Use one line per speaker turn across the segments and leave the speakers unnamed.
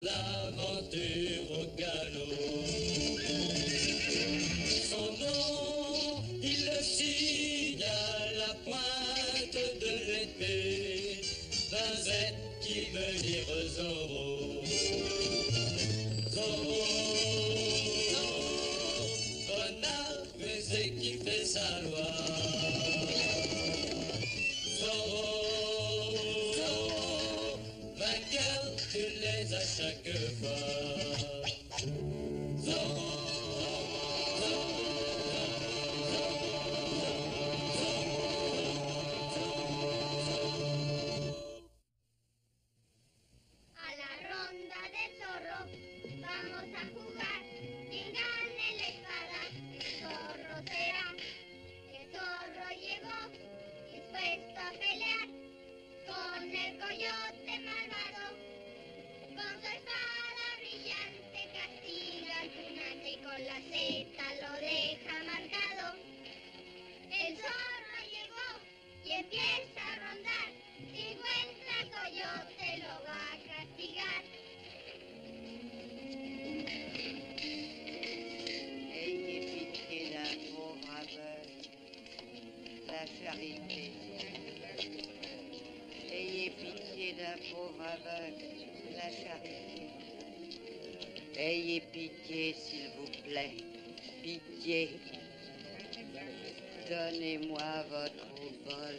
L'aventure au galop. Son nom, il le signe à la pointe de l'épée d'un Z qui veut dire Zorro. Zorro, Zorro, renard rusé qui fait sa loi. Zorro, Zorro, vainqueur, tu les as chaque fois. Zorro.
A la ronda del zorro vamos a jugar. Quien gane la espada, el zorro será. El zorro llegó dispuesto a pelear con el coyote malvado. Con su espada brillante castiga al tunante y con la seta lo deja marcado. El zorro llegó y empieza a rondar. Si encuentra al coyote lo va a castigar.
Ayez pitié d'un pauvre aveugle, la charité. Ayez pitié d'un pauvre aveugle, la charité. Ayez pitié, s'il vous plaît, pitié. Donnez-moi votre bol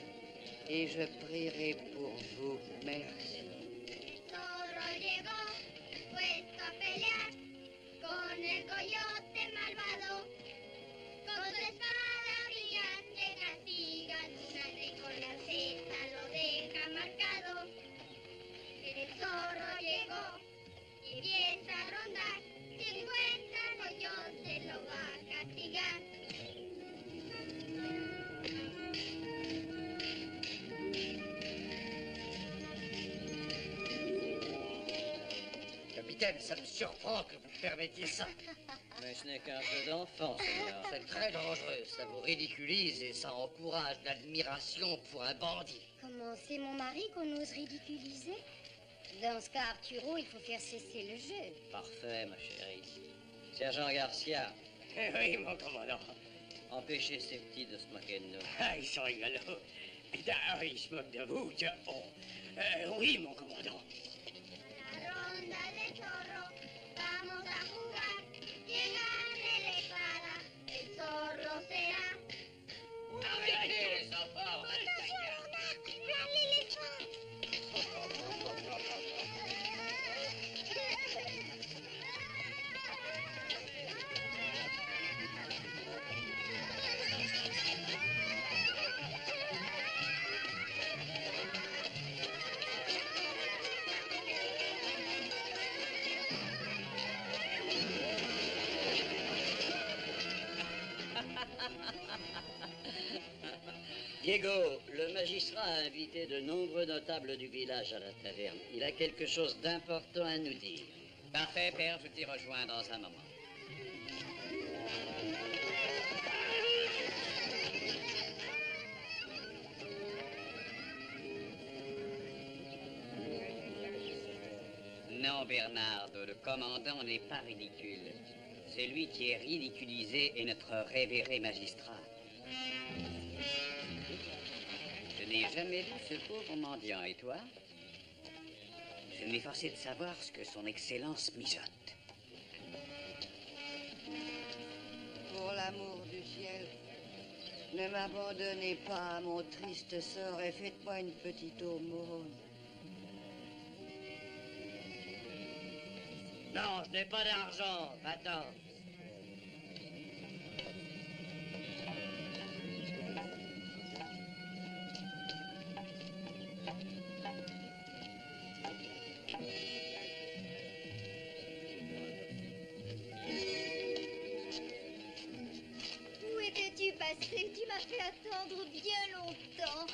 et je prierai pour vous. Merci.
El zorro llegó dispuesto a pelear con el coyote malvado. Con su espada brillante castiga al tunante y con la seta lo deja marcado. El zorro llegó y empieza a rondar. Si encuentra al coyote lo va a castigar.
Capitaine, ça me surprend que vous permettiez ça.
Mais ce n'est qu'un jeu d'enfant, Seigneur.
C'est très dangereux, ça vous ridiculise et ça encourage l'admiration pour un bandit.
Comment, c'est mon mari qu'on ose ridiculiser? Dans ce cas, Arturo, il faut faire cesser le jeu.
Parfait, ma chérie. Sergent Garcia,
Eh oui, mon commandant.
empêchez ces petits de se moquer de nous.
Ah, ils sont rigolos. Putain, ils se moquent de vous, tiens. Oh. Oui, mon commandant.
La ronda del zorro, vamos a jugar. Quien gane la espada, el zorro será.
Arrêtez, les enfants.
Diego, le magistrat a invité de nombreux notables du village à la taverne. Il a quelque chose d'important à nous dire.
Parfait, père, je t'y rejoins dans un moment. Non, Bernardo, le commandant n'est pas ridicule. C'est lui qui est ridiculisé et notre révéré magistrat. Je n'ai jamais vu ce pauvre mendiant, et toi? Je m'efforçais forcé de savoir ce que son Excellence mijote.
Pour l'amour du ciel, ne m'abandonnez pas à mon triste sort et faites-moi une petite aumône.
Non, je n'ai pas d'argent. Va-t'en.
Où étais-tu passé? Tu m'as fait attendre bien longtemps.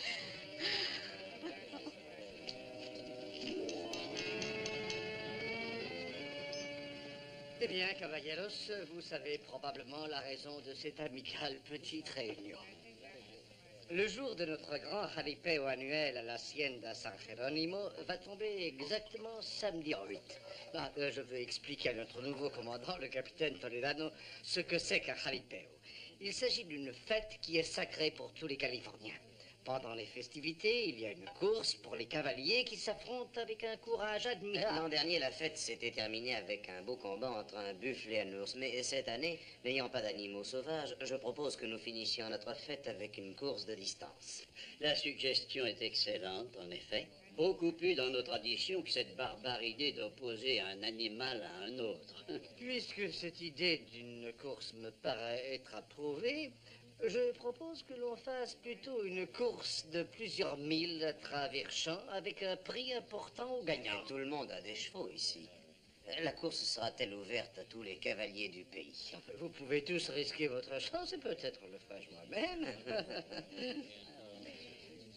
Eh bien, caballeros, vous savez probablement la raison de cette amicale petite réunion.
Le jour de notre grand jalipeo annuel à l'Hacienda San Jerónimo va tomber exactement samedi en 8. Je veux expliquer à notre nouveau commandant, le capitaine Toledano, ce que c'est qu'un jalipeo. Il s'agit d'une fête qui est sacrée pour tous les Californiens. Pendant les festivités, il y a une course pour les cavaliers qui s'affrontent avec un courage admirable.
L'an dernier, la fête s'était terminée avec un beau combat entre un buffle et un ours. Mais cette année, n'ayant pas d'animaux sauvages, je propose que nous finissions notre fête avec une course de distance. La suggestion est excellente, en effet. Beaucoup plus dans nos traditions que cette barbare idée d'opposer un animal à un autre.
Puisque cette idée d'une course me paraît être approuvée, je propose que l'on fasse plutôt une course de plusieurs milles à travers champs avec un prix important au gagnant.
Tout le monde a des chevaux ici. La course sera-t-elle ouverte à tous les cavaliers du pays?
Vous pouvez tous risquer votre chance et peut-être le ferai-je moi-même.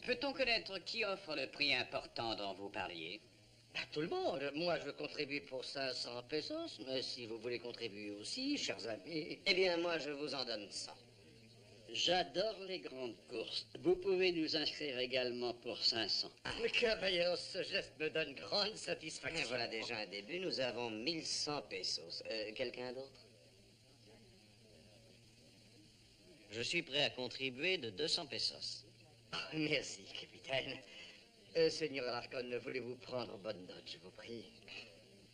Peut-on connaître qui offre le prix important dont vous parliez?
Tout le monde. Moi, je contribue pour 500 pesos, mais si vous voulez contribuer aussi, chers amis...
Eh bien, moi, je vous en donne 100. J'adore les grandes courses. Vous pouvez nous inscrire également pour 500.
Mais caballeros, ce geste me donne grande satisfaction.
Et voilà déjà un début. Nous avons 1100 pesos. Quelqu'un d'autre? Je suis prêt à contribuer de 200 pesos.
Merci, capitaine. Seigneur Alarcon, voulez-vous prendre bonne note, je vous prie?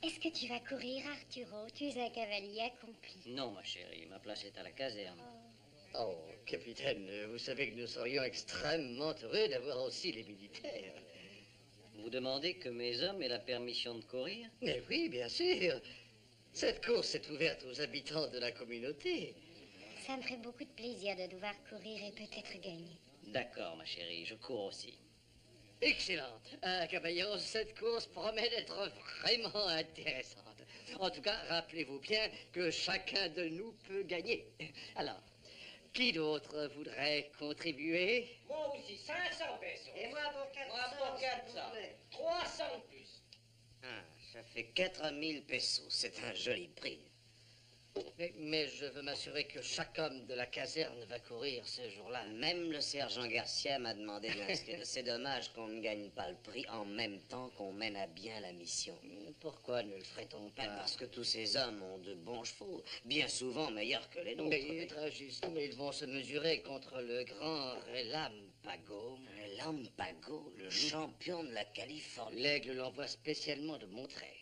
Est-ce que tu vas courir, Arturo? Tu es un cavalier accompli.
Non, ma chérie, ma place est à la caserne.
Oh, capitaine, vous savez que nous serions extrêmement heureux d'avoir aussi les militaires.
Vous demandez que mes hommes aient la permission de courir?
Mais oui, bien sûr. Cette course est ouverte aux habitants de la communauté.
Ça me ferait beaucoup de plaisir de devoir courir et peut-être gagner.
D'accord, ma chérie, je cours aussi.
Excellente. Caballeros, cette course promet d'être vraiment intéressante. En tout cas, rappelez-vous bien que chacun de nous peut gagner. Alors, qui d'autre voudrait contribuer?
Moi aussi, 500 pesos.
Et moi pour 400.
Moi pour 400. 300 de plus.
Ah, ça fait 4000 pesos. C'est un joli prix.
Mais je veux m'assurer que chaque homme de la caserne va courir ce jour-là.
Même le sergent Garcia m'a demandé de l'inscrire. C'est dommage qu'on ne gagne pas le prix en même temps qu'on mène à bien la mission.
Pourquoi ne le ferait-on pas?
Parce que tous ces hommes ont de bons chevaux, bien souvent meilleurs que les nôtres.
Mais très juste, mais ils vont se mesurer contre le grand Relampago.
Relampago, le champion de la Californie.
L'aigle l'envoie spécialement de Monterrey.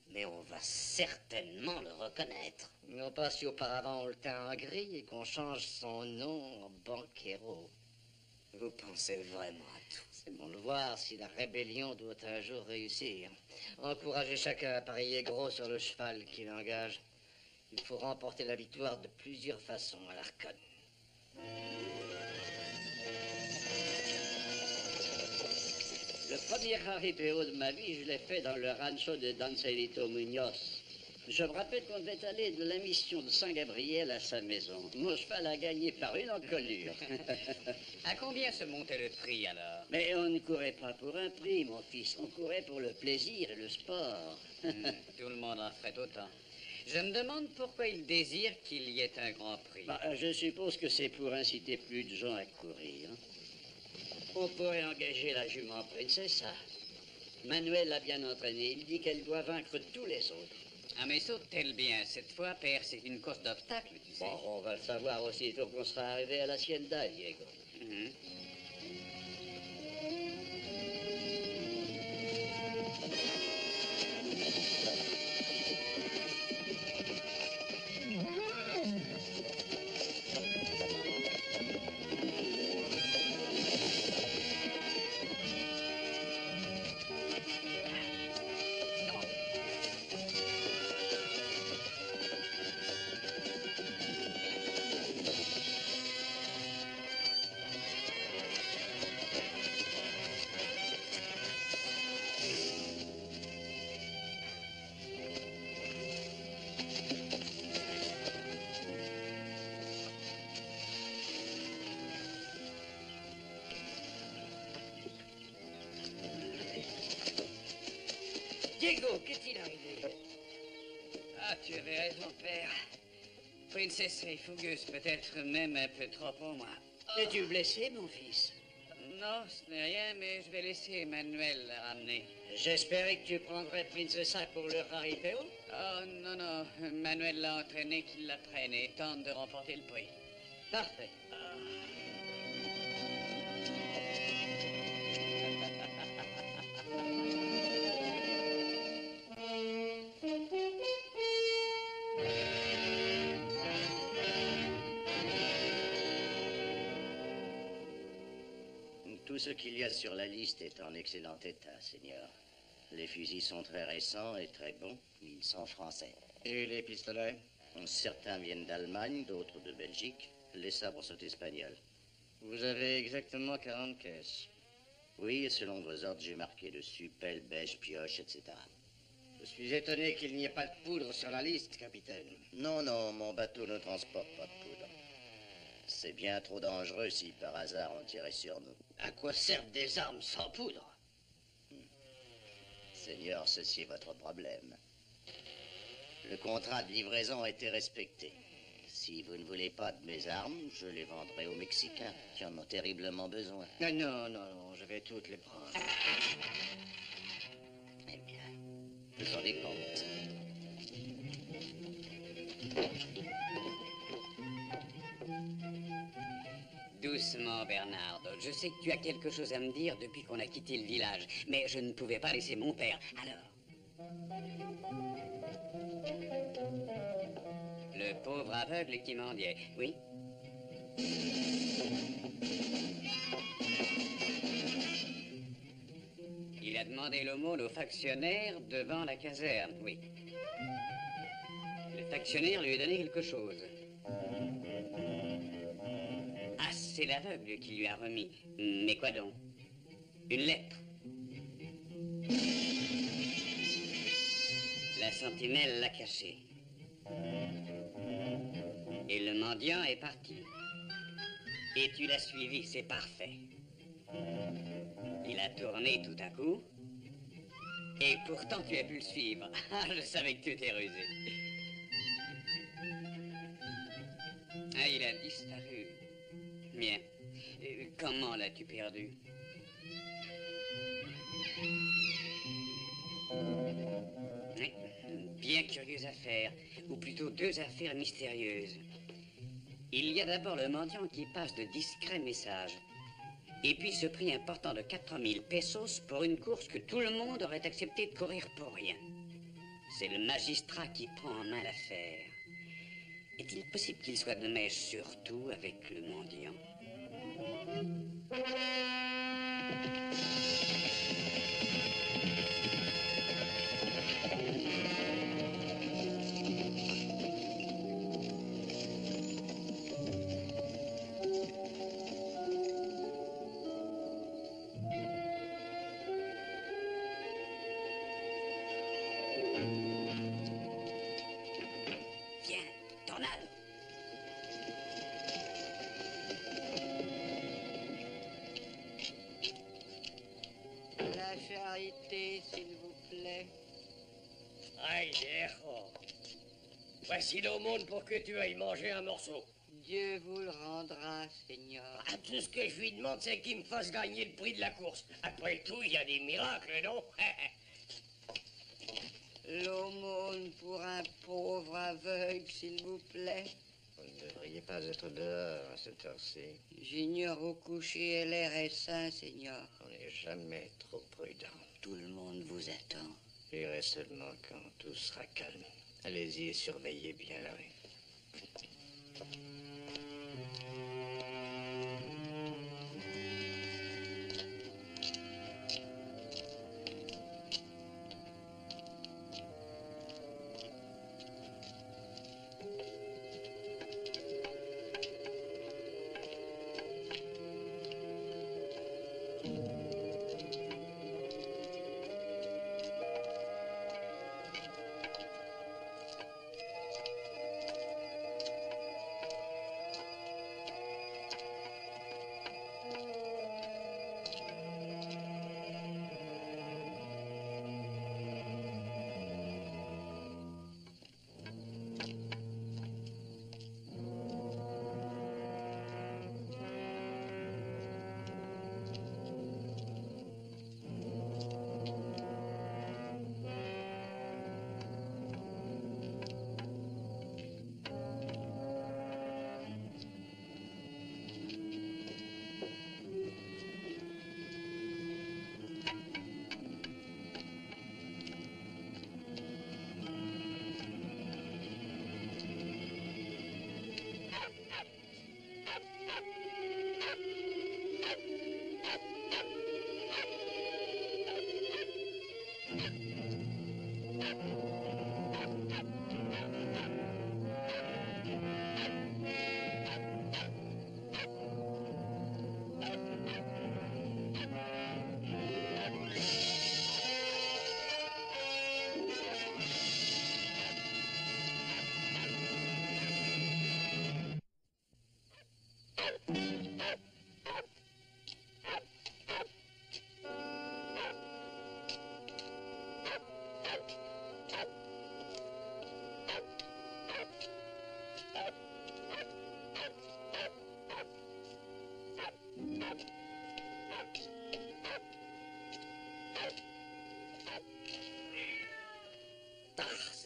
Mais on va certainement le reconnaître.
Non pas si auparavant on le teint en gris et qu'on change son nom en Banquero.
Vous pensez vraiment à tout.
C'est bon de voir si la rébellion doit un jour réussir. Encouragez chacun à parier gros sur le cheval qu'il engage. Il faut remporter la victoire de plusieurs façons à l'Arconne.
Le premier jalipeo de ma vie, je l'ai fait dans le rancho de Dancelito Muñoz. Je me rappelle qu'on devait aller de la mission de Saint-Gabriel à sa maison. Mon cheval a gagné par une encolure.
À combien se montait le prix alors?
Mais on ne courait pas pour un prix, mon fils. On courait pour le plaisir et le sport.
Tout le monde en ferait autant. Je me demande pourquoi il désire qu'il y ait un grand prix.
Je suppose que c'est pour inciter plus de gens à courir. On pourrait engager la jument Princessa. Manuel l'a bien entraînée. Il dit qu'elle doit vaincre tous les autres.
Ah, mais saute-t-elle bien? Cette fois, père, c'est une course d'obstacles, tu sais.
Bon, on va le savoir aussitôt qu'on sera arrivé à l'Hacienda, Diego.
Mhm.
Diego, qu'est-il arrivé?
Ah, tu avais raison, père. Princesse est fougueuse, peut-être même un peu trop pour moi. Oh,
Es-tu blessé, mon fils?
Non, ce n'est rien, mais je vais laisser Emmanuel la ramener.
J'espérais que tu prendrais Princessa pour le Raripéo.
Oh, non, non. Manuel l'a entraîné qu'il la prenne et tente de remporter le prix.
Parfait.
Tout ce qu'il y a sur la liste est en excellent état, Seigneur. Les fusils sont très récents et très bons. Ils sont français.
Et les pistolets?
Certains viennent d'Allemagne, d'autres de Belgique. Les sabres sont espagnols.
Vous avez exactement 40 caisses.
Oui, et selon vos ordres, j'ai marqué dessus pelle, bêche, pioche, etc.
Je suis étonné qu'il n'y ait pas de poudre sur la liste, capitaine.
Non, non, mon bateau ne transporte pas de poudre. C'est bien trop dangereux si par hasard on tirait sur nous.
À quoi servent des armes sans poudre?
Seigneur, ceci est votre problème. Le contrat de livraison a été respecté. Si vous ne voulez pas de mes armes, je les vendrai aux Mexicains qui en ont terriblement besoin.
Non, non, non, je vais toutes les prendre.
Eh bien, j'en ai compte.
Doucement, Bernard. Je sais que tu as quelque chose à me dire depuis qu'on a quitté le village, mais je ne pouvais pas laisser mon père. Alors... Le pauvre aveugle qui mendiait, oui? Il a demandé l'aumône au factionnaire devant la caserne, oui. Le factionnaire lui a donné quelque chose. Ah, c'est l'aveugle qui lui a remis. Mais quoi donc? Une lettre. La sentinelle l'a cachée. Et le mendiant est parti. Et tu l'as suivi, c'est parfait. Il a tourné tout à coup. Et pourtant tu as pu le suivre. Ah, je savais que tu étais rusé. Ah, il a disparu. Bien. Comment l'as-tu perdu? Oui, bien curieuse affaire, ou plutôt deux affaires mystérieuses. Il y a d'abord le mendiant qui passe de discrets messages, et puis ce prix important de 4000 pesos pour une course que tout le monde aurait accepté de courir pour rien. C'est le magistrat qui prend en main l'affaire. Est-il possible qu'il soit de mèche surtout avec le mendiant? Viens, tornade!
La charité, s'il vous plaît.
Ay, viejo. Voici l'aumône pour que tu ailles manger un morceau.
Dieu vous le rendra, Seigneur.
Ah, tout ce que je lui demande, c'est qu'il me fasse gagner le prix de la course. Après tout, il y a des miracles, non?
L'aumône pour un pauvre aveugle, s'il vous plaît.
Vous ne devriez pas être dehors à cette heure-ci.
J'ignore au coucher et l'air est sain, Seigneur.
On n'est jamais trop prudent.
Tout le monde vous attend.
J'irai seulement quand tout sera calme. Allez-y et surveillez bien la rue.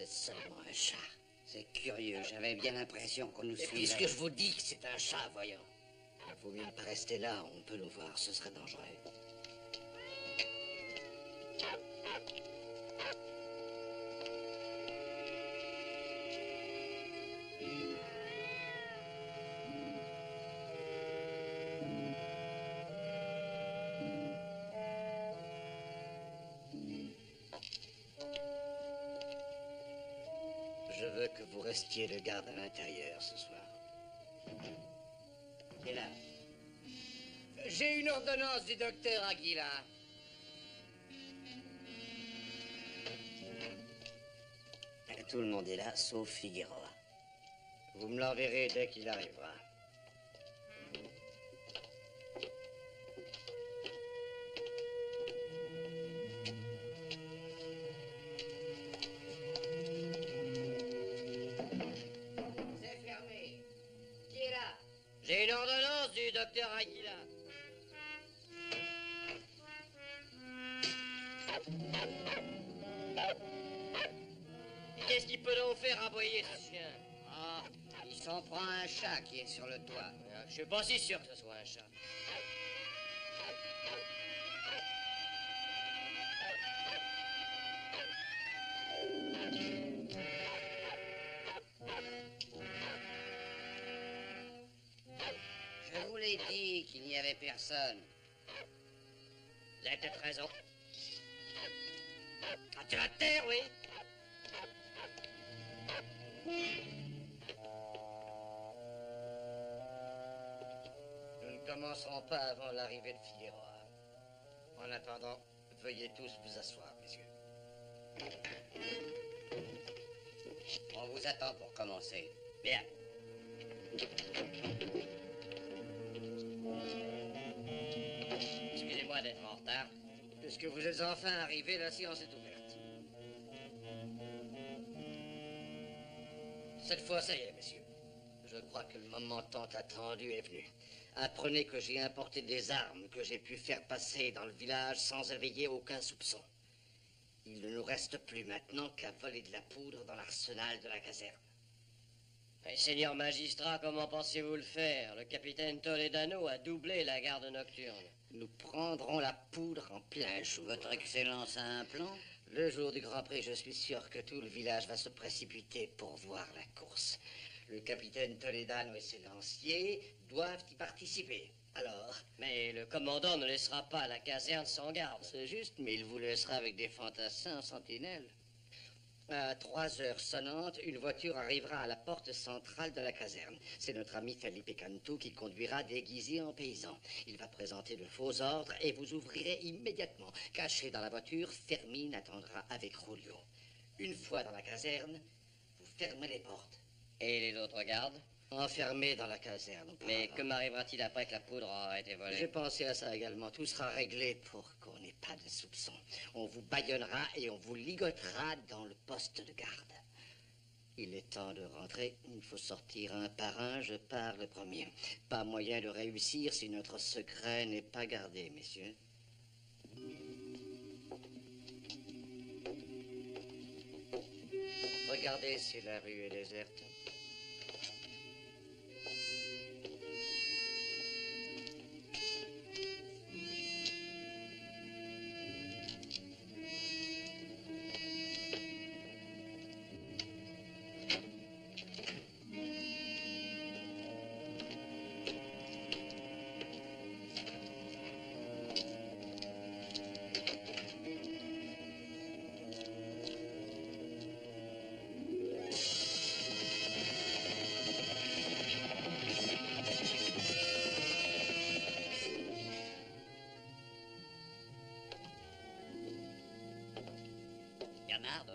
c'est seulement un chat.
C'est curieux, j'avais bien l'impression qu'on nous
Et
suivait.
puisque je vous dis que c'est un chat, voyons. Il vaut mieux ne pas rester là, on peut nous voir, ce serait dangereux. Je veux que vous restiez le garde à l'intérieur ce soir.
Et là,
J'ai une ordonnance du docteur Aguila.
tout le monde est là, sauf Figueroa.
Vous me l'enverrez dès qu'il arrivera.
C'est fermé. Qui est là?
J'ai une ordonnance du docteur Aguila. Qu'est-ce qu'il peut donc faire aboyer ce chien?
Ah, il s'en prend un chat qui est sur le toit.
Je suis pas si sûr que ce soit un chat.
Je vous l'ai dit qu'il n'y avait personne.
Vous avez peut-être raison. Ah, tu vas te taire, oui? Nous ne commencerons pas avant l'arrivée de Figueroa. En attendant, veuillez tous vous asseoir, messieurs.
On vous attend pour commencer.
Bien. Excusez-moi d'être en retard. Puisque vous êtes enfin arrivés, la séance est ouverte. Cette fois, ça y est, messieurs. Je crois que le moment tant attendu est venu. Apprenez que j'ai importé des armes que j'ai pu faire passer dans le village sans éveiller aucun soupçon. Il ne nous reste plus maintenant qu'à voler de la poudre dans l'arsenal de la caserne.
Mais, Seigneur magistrat, comment pensez-vous le faire? Le capitaine Toledano a doublé la garde nocturne.
Nous prendrons la poudre en plein jour.
Votre Excellence a un plan?
Le jour du Grand Prix, je suis sûr que tout le village va se précipiter pour voir la course. Le capitaine Toledano et ses lanciers doivent y participer. Alors,
Mais le commandant ne laissera pas la caserne sans garde.
c'est juste, mais il vous laissera avec des fantassins en sentinelle. À 3 heures sonnantes, une voiture arrivera à la porte centrale de la caserne. C'est notre ami Felipe Cantu qui conduira déguisé en paysan. Il va présenter de faux ordres et vous ouvrirez immédiatement. Caché dans la voiture, Fermine attendra avec Julio. Une fois dans la caserne, vous fermez les portes.
Et les autres gardes?
Enfermés dans la caserne.
Mais que m'arrivera-t-il après que la poudre aura été volée?
J'ai pensé à ça également. Tout sera réglé pour qu'on n'ait pas de soupçons. On vous bâillonnera et on vous ligotera dans le poste de garde. Il est temps de rentrer. Il faut sortir un par un. Je pars le premier. Pas moyen de réussir si notre secret n'est pas gardé, messieurs. Regardez si la rue est déserte.
Bernardo.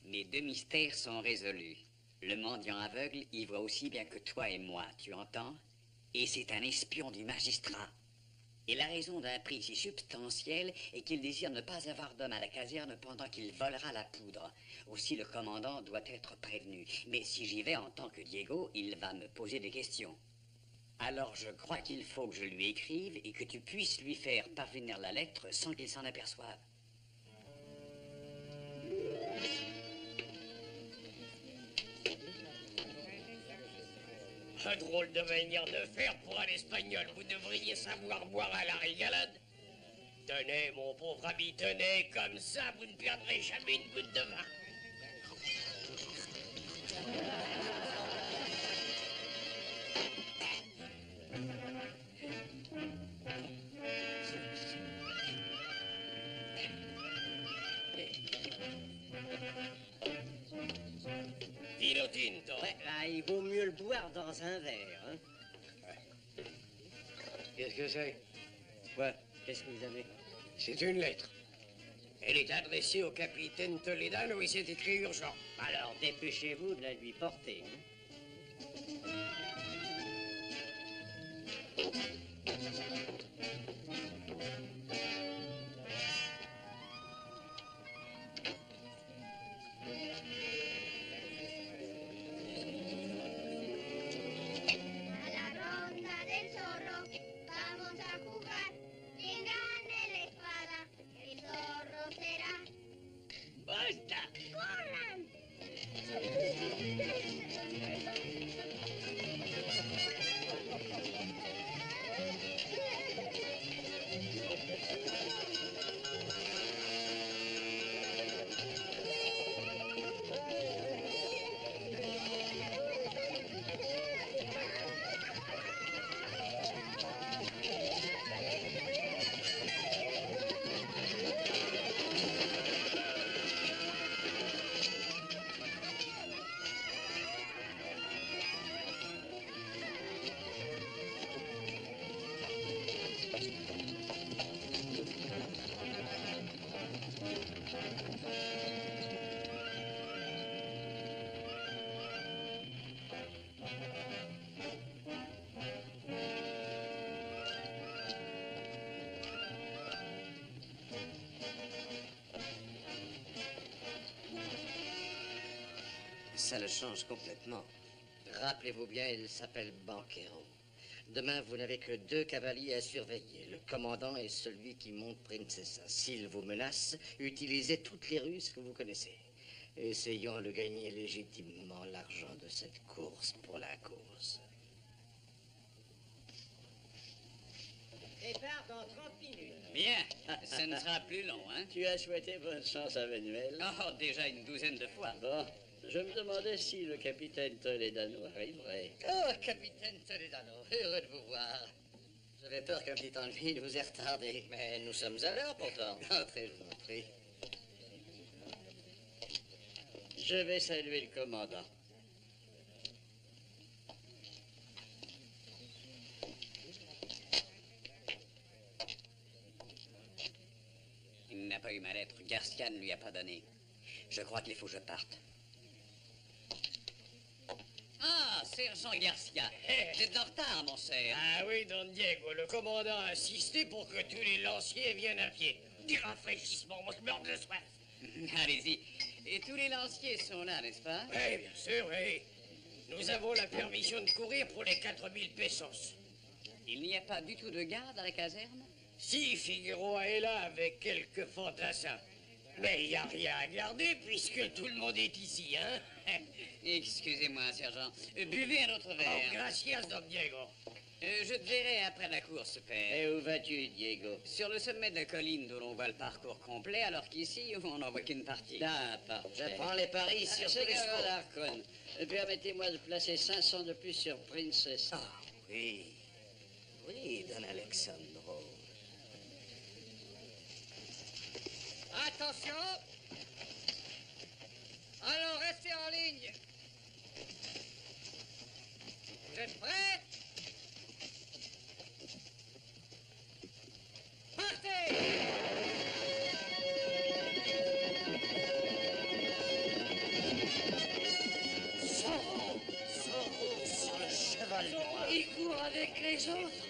Mes deux mystères sont résolus. Le mendiant aveugle y voit aussi bien que toi et moi, tu entends? Et c'est un espion du magistrat. Et la raison d'un prix si substantiel est qu'il désire ne pas avoir d'homme à la caserne pendant qu'il volera la poudre. Aussi, le commandant doit être prévenu. Mais si j'y vais en tant que Diego, il va me poser des questions. Alors je crois qu'il faut que je lui écrive et que tu puisses lui faire parvenir la lettre sans qu'il s'en aperçoive.
Drôle de manière de faire pour un Espagnol. Vous devriez savoir boire à la régalade. Tenez, mon pauvre ami, tenez, comme ça, vous ne perdrez jamais une goutte de vin. Vino tinto.
Ouais, là, il vaut mieux le boire dans un verre. Hein.
Ouais. Qu'est-ce que c'est?
Ouais, qu'est-ce que vous avez?
C'est une lettre. Elle est adressée au capitaine Toledano et c'est écrit urgent.
Alors, dépêchez-vous de la lui porter. Hein.
A la ronda del zorro vamos a jugar. Quien gane la espada, el zorro será.
¡Basta!
¡Corran!
Ça le change complètement.
Rappelez-vous bien, il s'appelle Banquero. Demain, vous n'avez que 2 cavaliers à surveiller, le commandant et celui qui monte Princessa. S'il vous menace, utilisez toutes les ruses que vous connaissez. Essayons de gagner légitimement l'argent de cette course pour la cause. Départ dans 30 minutes.
Bien, ça ne sera plus long, hein?
Tu as souhaité bonne chance à Manuel.
Oh, déjà une douzaine de fois.
Bon, je me demandais si le capitaine Toledano arriverait. Oh, capitaine Toledano, heureux de vous voir. J'avais peur qu'un petit ennui ne vous ait retardé. Mais nous sommes à l'heure pourtant. Entrez, je vous en prie. Je vais saluer le commandant.
Il n'a pas eu ma lettre. Garcia ne lui a pas donné. Je crois qu'il faut que je parte. Ah, sergent Garcia. Vous êtes en retard, mon cher.
Ah oui, Don Diego, le commandant a insisté pour que tous les lanciers viennent à pied. Du rafraîchissement, moi je meurs de soif.
Allez-y. Et tous les lanciers sont là, n'est-ce pas?
Oui, bien sûr, oui. Nous avons la permission de courir pour les 4000 pesos.
Il n'y a pas du tout de garde à la caserne?
Si, Figueroa est là avec quelques fantassins. Mais il n'y a rien à garder puisque tout le monde est ici, hein?
Excusez-moi, sergent. Buvez un autre
Oh,
verre.
gracias, Don Diego.
Je te verrai après la course, père.
Et où vas-tu, Diego?
Sur le sommet de la colline d'où l'on voit le parcours complet, alors qu'ici, on n'en voit qu'une partie.
Ah, parfait.
Je prends les paris sur tous les
Señor
chevaux.
Alarcon, permettez-moi de placer 500 de plus sur Princessa.
Ah, oui. Oui, Don Alexandro.
Attention! Alors, restez en ligne. Vous êtes prêts? Partez!
Zorro sur le cheval noir.
Il court avec les autres.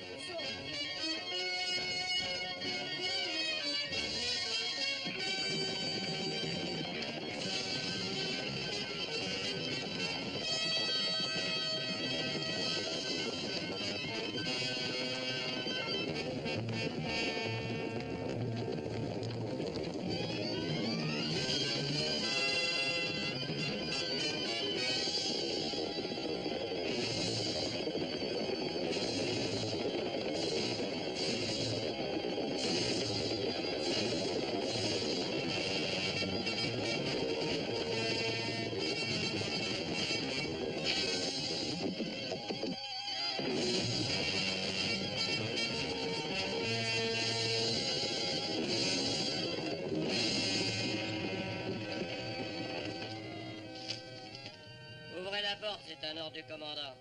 c'est un ordre du commandant.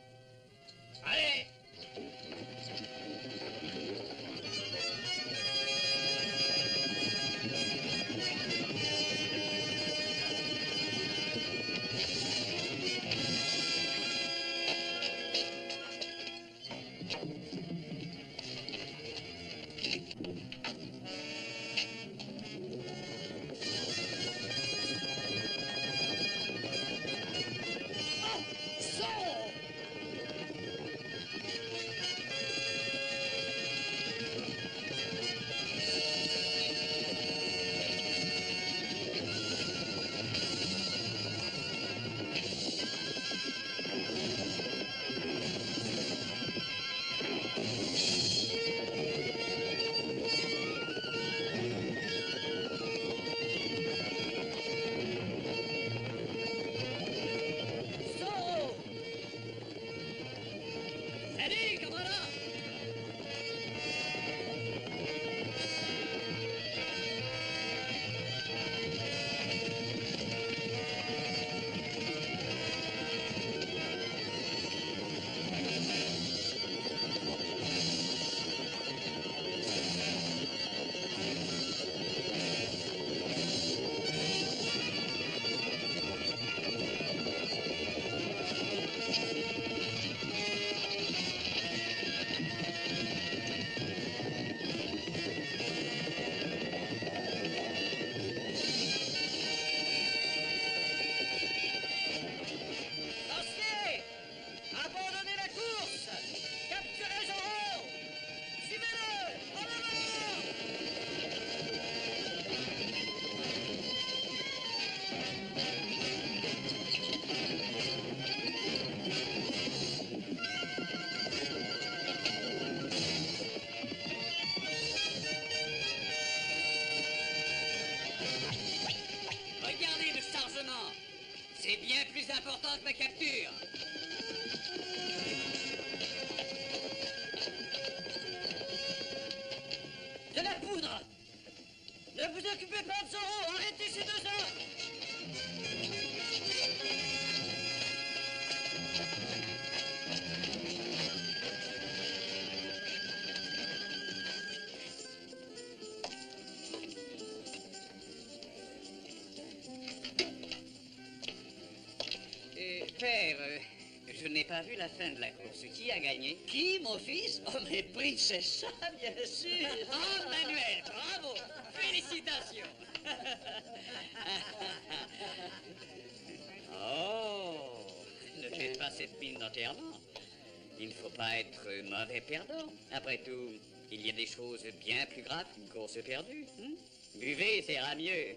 Allez!
C'est bien plus important que ma capture.
De la poudre! Ne vous occupez pas de Zorro! Arrêtez ces deux hommes!
Père, je n'ai pas vu la fin de la course. Qui a gagné?
Qui, mon fils? Oh, mais Princessa, bien sûr.
Oh, Manuel, bravo! Félicitations! Oh, ne faites pas cette mine d'enterrement. Il ne faut pas être mauvais perdant. Après tout, il y a des choses bien plus graves qu'une course perdue. Buvez, ça ira mieux.